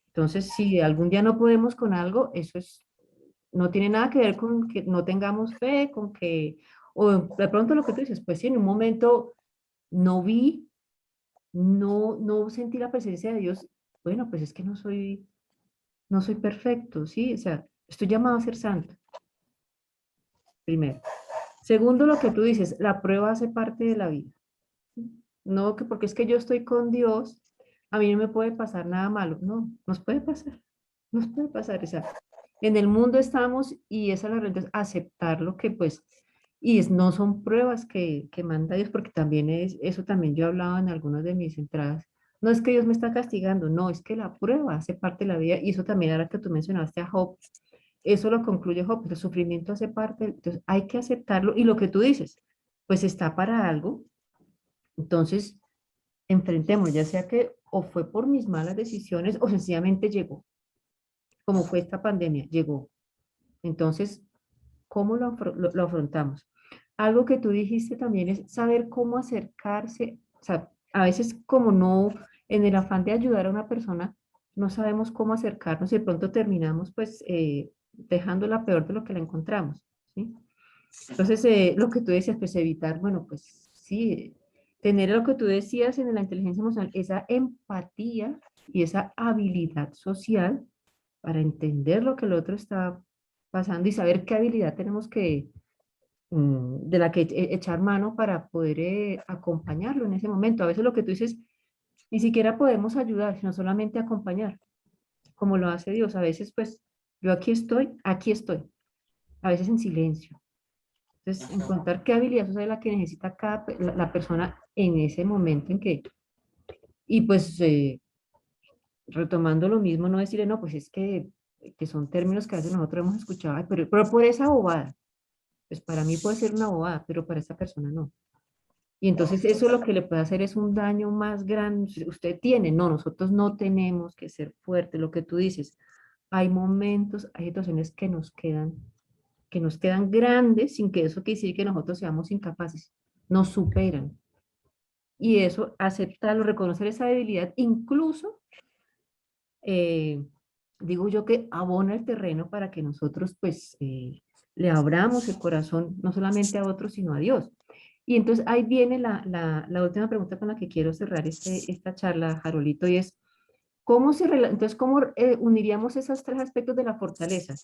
Entonces, si algún día no podemos con algo, no tiene nada que ver con que no tengamos fe, con que, o de pronto lo que tú dices, pues sí, en un momento no vi, no sentí la presencia de Dios, bueno, pues es que no soy perfecto, ¿sí? O sea, estoy llamado a ser santo, primero. Segundo, lo que tú dices, la prueba hace parte de la vida. No, que porque es que yo estoy con Dios, a mí no me puede pasar nada malo. No, nos puede pasar. O sea, en el mundo estamos y esa es la realidad, aceptar lo que pues, no son pruebas que manda Dios, porque también eso también yo he hablado en algunas de mis entradas. No es que Dios me está castigando, no, es que la prueba hace parte de la vida y eso también ahora que tú mencionaste a Job, eso lo concluye Job, el sufrimiento hace parte, entonces hay que aceptarlo y lo que tú dices, pues está para algo, entonces enfrentemos, ya sea que o fue por mis malas decisiones o sencillamente llegó, como fue esta pandemia, llegó. Entonces, ¿cómo lo afrontamos? Algo que tú dijiste también es saber cómo acercarse, o sea, a veces como no, en el afán de ayudar a una persona, no sabemos cómo acercarnos y de pronto terminamos pues dejándola peor de lo que la encontramos, ¿sí? Entonces, lo que tú decías, pues evitar, bueno, pues sí, tener lo que tú decías en la inteligencia emocional, esa empatía y esa habilidad social para entender lo que el otro está pasando y saber qué habilidad tenemos de la que echar mano para poder acompañarlo en ese momento. A veces lo que tú dices, ni siquiera podemos ayudar, sino solamente acompañar, como lo hace Dios. A veces, pues, yo aquí estoy, a veces en silencio. Entonces, Ujú. encontrar qué habilidad social es la que necesita la persona en ese momento en que, y pues retomando lo mismo, no decirle, no, pues es que son términos que a veces nosotros hemos escuchado, "Ay, pero por esa bobada, pues para mí puede ser una bobada, pero para esa persona no. Y No, entonces eso total. lo que le puede hacer es un daño más grande. Usted tiene, no, nosotros no tenemos que ser fuertes, lo que tú dices. Hay momentos, hay situaciones que nos quedan grandes sin que eso quiera decir que nosotros seamos incapaces. Nos superan. Y eso, aceptarlo, reconocer esa debilidad, incluso, eh, digo yo que abona el terreno para que nosotros pues le abramos el corazón no solamente a otros, sino a Dios. Y entonces ahí viene la última pregunta con la que quiero cerrar esta charla, Jarolito, y es, entonces, ¿cómo uniríamos esos tres aspectos de la fortaleza?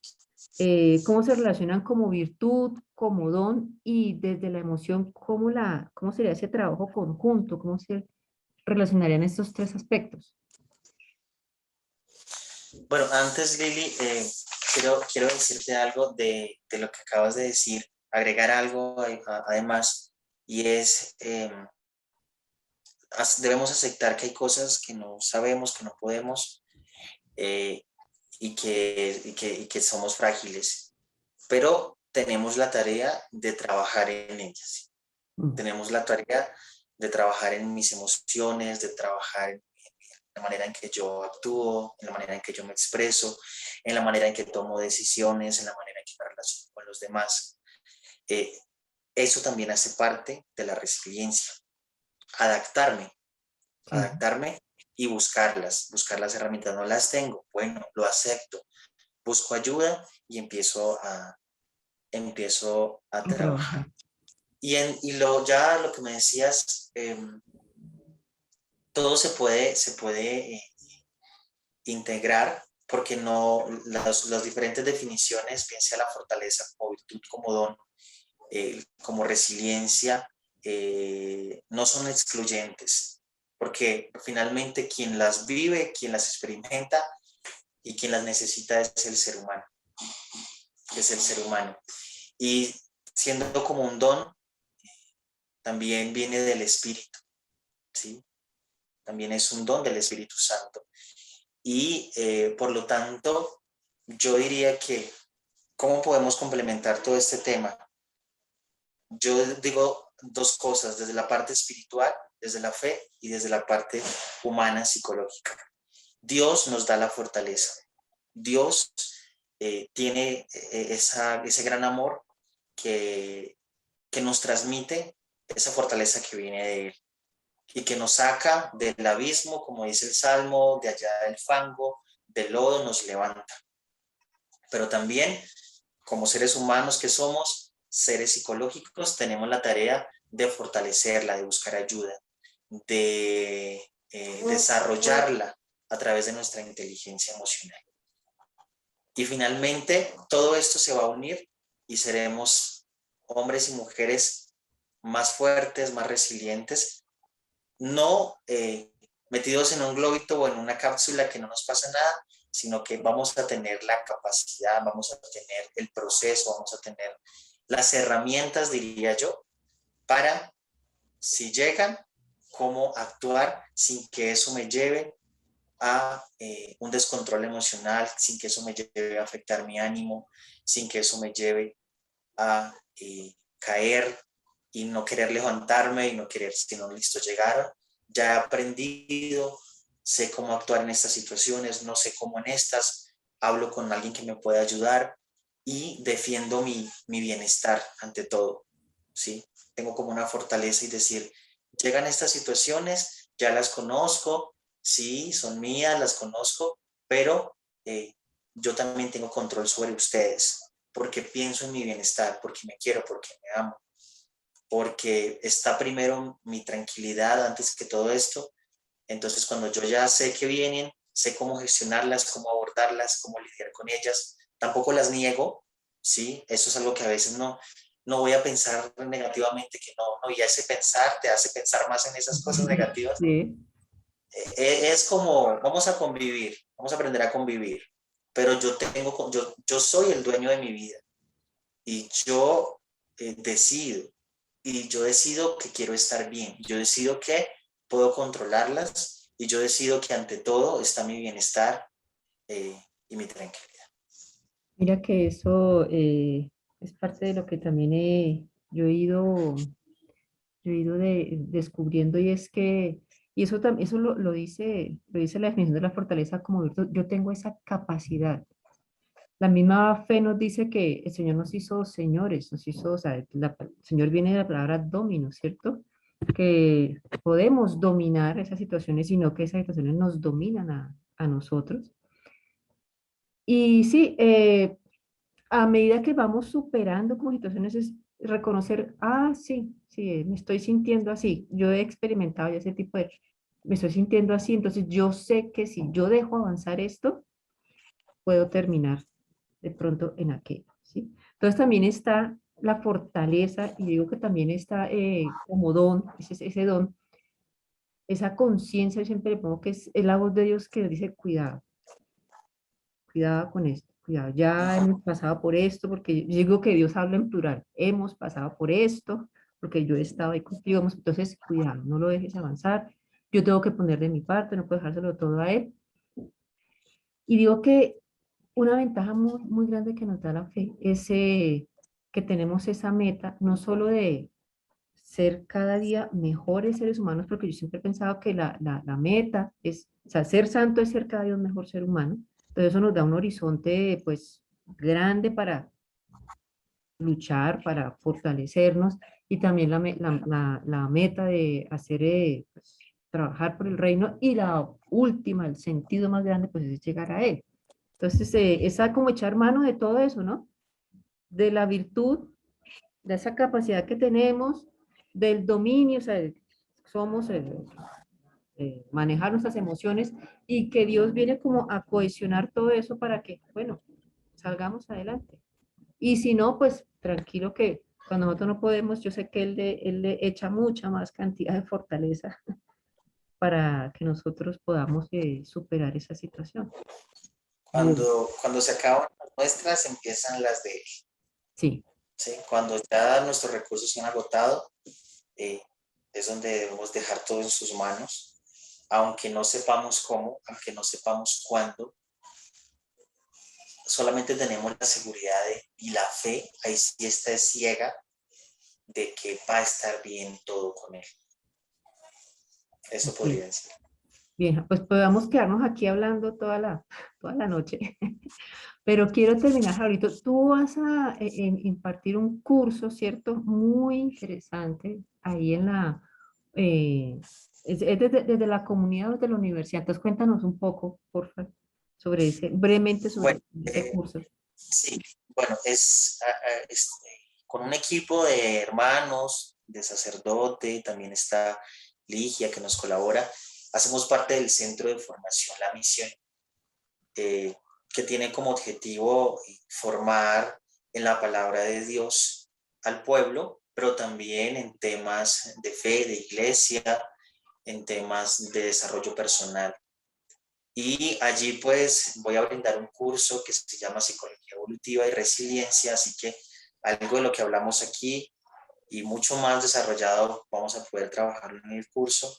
¿Cómo se relacionan como virtud, como don y desde la emoción, cómo sería ese trabajo conjunto? ¿Cómo se relacionarían estos tres aspectos? Bueno, antes, Lili, quiero decirte algo de lo que acabas de decir, agregar algo además, y es, debemos aceptar que hay cosas que no sabemos, que no podemos, eh, y que somos frágiles, pero tenemos la tarea de trabajar en ellas. Mm, Tenemos la tarea de trabajar en mis emociones, de trabajar en la manera en que yo actúo, en la manera en que yo me expreso, en la manera en que tomo decisiones, en la manera en que me relaciono con los demás. Eh, Eso también hace parte de la resiliencia. Adaptarme, sí, adaptarme y buscar las herramientas. No las tengo, bueno, lo acepto, busco ayuda y empiezo a a trabajar. trabajar. Ya lo que me decías, todo se puede integrar porque no las diferentes definiciones, bien sea la fortaleza como virtud, como don, como resiliencia, no son excluyentes, porque finalmente quien las vive, quien las experimenta, y quien las necesita es el ser humano, Y siendo como un don, también viene del Espíritu, ¿sí? También es un don del Espíritu Santo. Y por lo tanto, yo diría que, ¿cómo podemos complementar todo este tema? Yo digo dos cosas, desde la parte espiritual, desde la fe y desde la parte humana, psicológica. Dios nos da la fortaleza. Dios tiene ese gran amor que nos transmite esa fortaleza que viene de Él y que nos saca del abismo, como dice el Salmo, de allá del fango, del lodo, nos levanta. Pero también, como seres humanos que somos, seres psicológicos, tenemos la tarea de fortalecerla, de buscar ayuda, de desarrollarla a través de nuestra inteligencia emocional. Y finalmente, todo esto se va a unir y seremos hombres y mujeres más fuertes, más resilientes, no metidos en un globito o en una cápsula que no nos pasa nada, sino que vamos a tener la capacidad, vamos a tener el proceso, vamos a tener las herramientas, diría yo, para, si llegan, cómo actuar sin que eso me lleve a un descontrol emocional, sin que eso me lleve a afectar mi ánimo, sin que eso me lleve a caer y no querer levantarme y no querer, sino listo, llegaron, ya he aprendido, sé cómo actuar en estas situaciones, no sé cómo en estas, hablo con alguien que me pueda ayudar y defiendo mi bienestar ante todo, ¿sí? Tengo como una fortaleza y decir, llegan estas situaciones, ya las conozco, sí, son mías, las conozco, pero yo también tengo control sobre ustedes, porque pienso en mi bienestar, porque me quiero, porque me amo, porque está primero mi tranquilidad antes que todo esto. Entonces, cuando yo ya sé que vienen, sé cómo gestionarlas, cómo abordarlas, cómo lidiar con ellas, tampoco las niego, ¿sí? Eso es algo que a veces no voy a pensar negativamente, que no, y ese pensar te hace pensar más en esas cosas negativas. Sí. Es como, vamos a convivir, vamos a aprender a convivir, pero yo soy el dueño de mi vida y yo decido, y yo decido que quiero estar bien, yo decido que puedo controlarlas y yo decido que ante todo está mi bienestar y mi tranquilidad. Mira que eso es parte de lo que también yo he ido descubriendo y es que, y eso, eso lo dice la definición de la fortaleza como virtud, yo tengo esa capacidad. La misma fe nos dice que el Señor nos hizo señores, nos hizo, o sea, el Señor viene de la palabra domino, ¿cierto? Que podemos dominar esas situaciones, sino que esas situaciones nos dominan a nosotros. Y sí, a medida que vamos superando como situaciones es reconocer, sí, sí, me estoy sintiendo así. Yo he experimentado ya ese tipo de, me estoy sintiendo así, entonces yo sé que si yo dejo avanzar esto, puedo terminar de pronto en aquello, ¿sí? Entonces también está la fortaleza y digo que también está como don, ese don, esa conciencia, yo siempre le pongo que es la voz de Dios que dice, cuidado, cuidado con esto, cuidado, ya hemos pasado por esto, porque yo digo que Dios habla en plural, hemos pasado por esto, porque yo he estado ahí contigo, entonces cuidado, no lo dejes avanzar, yo tengo que poner de mi parte, no puedo dejárselo todo a Él. Y digo que una ventaja muy, muy grande que nos da la fe es que tenemos esa meta, no solo de ser cada día mejores seres humanos, porque yo siempre he pensado que la meta es, o sea, ser santo es ser cada día un mejor ser humano. Entonces eso nos da un horizonte, pues, grande para luchar, para fortalecernos y también la meta de hacer, pues, trabajar por el reino y la última, el sentido más grande, pues, es llegar a él. Entonces, esa como echar mano de todo eso, ¿no? De la virtud, de esa capacidad que tenemos, del dominio, o sea, somos manejar nuestras emociones y que Dios viene como a cohesionar todo eso para que, bueno, salgamos adelante. Y si no, pues tranquilo que cuando nosotros no podemos, yo sé que Él le echa mucha más cantidad de fortaleza para que nosotros podamos superar esa situación. Bien, Cuando se acaban las nuestras, empiezan las de él. sí, ¿Sí? Cuando ya nuestros recursos se han agotado, eh, es donde debemos dejar todo en sus manos, aunque no sepamos cómo, aunque no sepamos cuándo, solamente tenemos la seguridad y la fe, ahí sí está ciega, de que va a estar bien todo con él. Eso así podría es. decir. Bien, pues podamos quedarnos aquí hablando toda la noche, pero quiero terminar ahorita. Tú vas a impartir un curso, ¿cierto? Muy interesante ahí en es desde la comunidad o desde la universidad. Entonces cuéntanos un poco, por favor, sobre brevemente Bueno, sobre ese curso. sí, bueno, con un equipo de hermanos, de sacerdote, también está Ligia que nos colabora. Hacemos parte del Centro de Formación La Misión, eh, que tiene como objetivo formar en la palabra de Dios al pueblo, pero también en temas de fe, de iglesia, en temas de desarrollo personal. Y allí pues voy a brindar un curso que se llama Psicología Evolutiva y Resiliencia, así que algo de lo que hablamos aquí y mucho más desarrollado vamos a poder trabajarlo en el curso,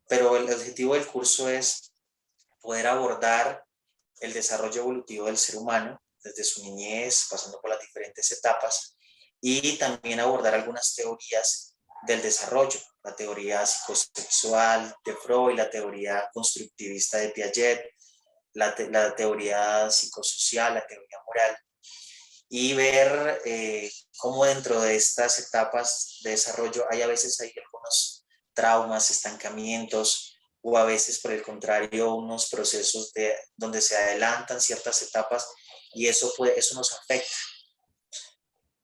pero el objetivo del curso es poder abordar el desarrollo evolutivo del ser humano desde su niñez, pasando por las diferentes etapas, y también abordar algunas teorías del desarrollo, la teoría psicosexual de Freud, la teoría constructivista de Piaget, la teoría psicosocial, la teoría moral, y ver cómo dentro de estas etapas de desarrollo hay a veces hay algunos traumas, estancamientos, o a veces por el contrario unos procesos donde se adelantan ciertas etapas y eso nos afecta.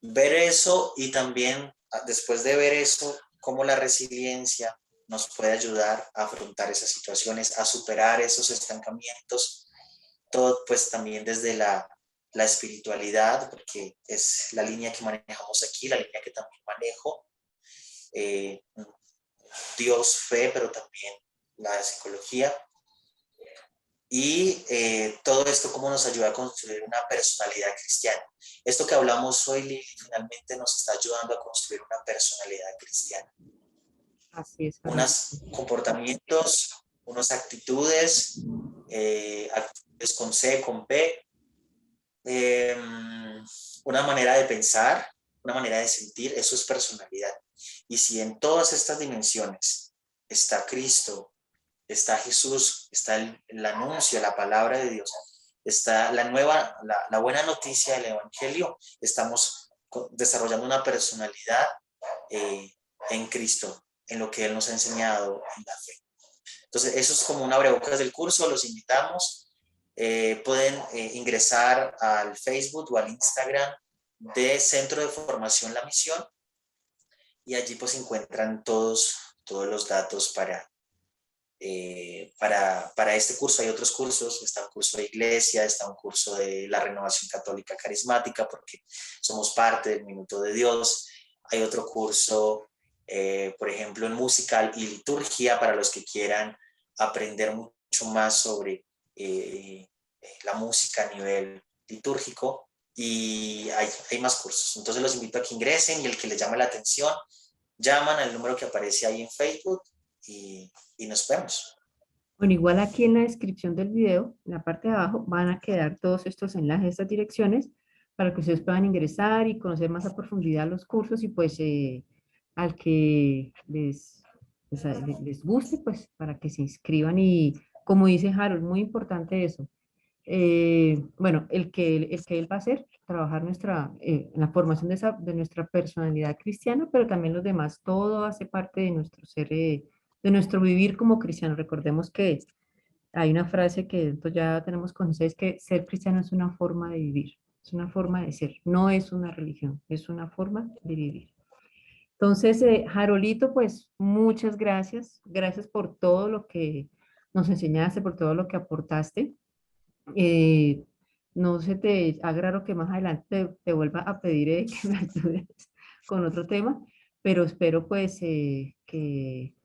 Ver eso y también después de ver eso, cómo la resiliencia nos puede ayudar a afrontar esas situaciones, a superar esos estancamientos, todo pues también desde la espiritualidad, porque es la línea que manejamos aquí, la línea que también manejo, eh, Dios, fe, pero también la psicología. Y todo esto cómo nos ayuda a construir una personalidad cristiana. Esto que hablamos hoy, Lili, finalmente nos está ayudando a construir una personalidad cristiana. Así es, Harold. Unos comportamientos, unas actitudes con C, con P, eh, una manera de pensar, una manera de sentir, eso es personalidad. Y si en todas estas dimensiones está Cristo, está Jesús, está el anuncio, la palabra de Dios, está la buena noticia del Evangelio, estamos desarrollando una personalidad eh, en Cristo, en lo que Él nos ha enseñado en la fe. Entonces, eso es como una abrebocas del curso, los invitamos. Pueden ingresar al Facebook o al Instagram de Centro de Formación La Misión y allí pues encuentran todos los datos para este curso. Hay otros cursos, está un curso de iglesia, está un curso de la renovación católica carismática porque somos parte del Minuto de Dios. Hay otro curso, por ejemplo, en musical y liturgia para los que quieran aprender mucho más sobre la música a nivel litúrgico y hay más cursos. Entonces los invito a que ingresen y el que les llame la atención, llaman al número que aparece ahí en Facebook y nos vemos. Bueno, igual aquí en la descripción del video, en la parte de abajo, van a quedar todos estos enlaces, estas direcciones, para que ustedes puedan ingresar y conocer más a profundidad los cursos y pues al que les guste, pues para que se inscriban y como dice Harold, muy importante eso. Bueno, el que él va a hacer, trabajar en la formación de nuestra personalidad cristiana, pero también los demás, todo hace parte de nuestro ser, de nuestro vivir como cristiano. Recordemos que hay una frase que entonces ya tenemos con ustedes que ser cristiano es una forma de vivir, es una forma de ser, no es una religión, es una forma de vivir. Entonces, Jarolito, pues muchas gracias, gracias por todo lo que nos enseñaste, por todo lo que aportaste. Eh, no se te haga raro que más adelante te vuelva a pedir que me ayudes con otro tema, pero espero pues que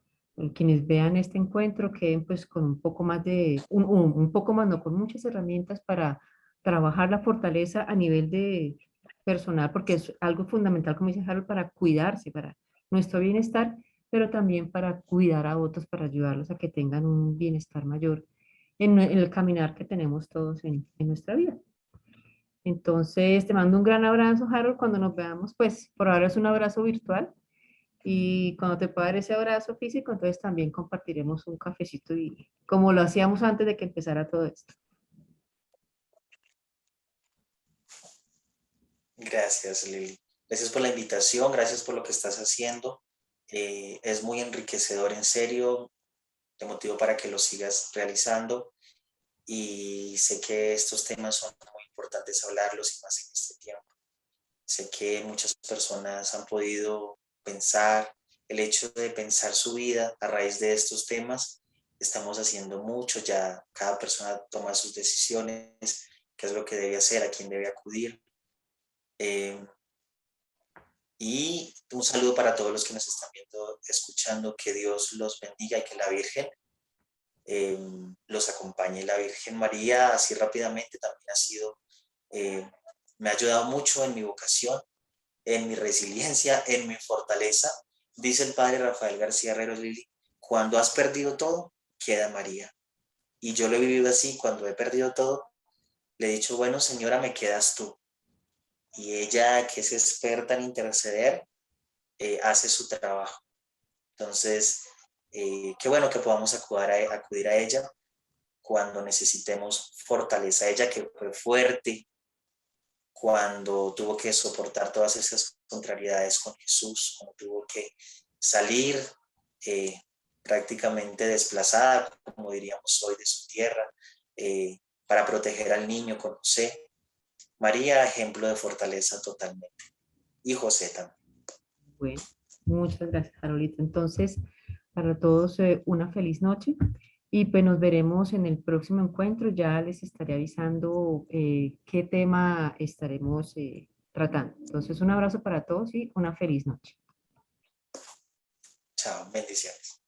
quienes vean este encuentro queden pues con un poco más de, un poco más, no, con muchas herramientas para trabajar la fortaleza a nivel de personal, porque es algo fundamental, como dice Harold, para cuidarse, para nuestro bienestar, pero también para cuidar a otros, para ayudarlos a que tengan un bienestar mayor en el caminar que tenemos todos en nuestra vida. Entonces, te mando un gran abrazo, Harold, cuando nos veamos, pues por ahora es un abrazo virtual. Y cuando te pueda dar ese abrazo físico, entonces también compartiremos un cafecito y como lo hacíamos antes de que empezara todo esto. Gracias, Lili. Gracias por la invitación, gracias por lo que estás haciendo. Es muy enriquecedor, en serio. Te motivo para que lo sigas realizando y sé que estos temas son muy importantes hablarlos y más en este tiempo. Sé que muchas personas han podido pensar, el hecho de pensar su vida a raíz de estos temas, estamos haciendo mucho, ya cada persona toma sus decisiones, qué es lo que debe hacer, a quién debe acudir. Eh, y un saludo para todos los que nos están viendo, escuchando, que Dios los bendiga y que la Virgen eh, los acompañe. La Virgen María, así rápidamente, también ha sido, eh, me ha ayudado mucho en mi vocación, en mi resiliencia, en mi fortaleza. Dice el padre Rafael García Herrero, Lili, cuando has perdido todo, queda María. Y yo lo he vivido así, cuando he perdido todo, le he dicho, bueno, señora, me quedas tú. Y ella, que es experta en interceder, hace su trabajo. Entonces, qué bueno que podamos acudir a ella cuando necesitemos fortaleza. Ella que fue fuerte cuando tuvo que soportar todas esas contrariedades con Jesús, cuando tuvo que salir eh, prácticamente desplazada, como diríamos hoy, de su tierra, para proteger al niño con José. María, ejemplo de fortaleza totalmente. Y José también. Bueno, muchas gracias, Carolita. Entonces, para todos, una feliz noche y pues nos veremos en el próximo encuentro. Ya les estaré avisando qué tema estaremos tratando. Entonces, un abrazo para todos y una feliz noche. Chao, bendiciones.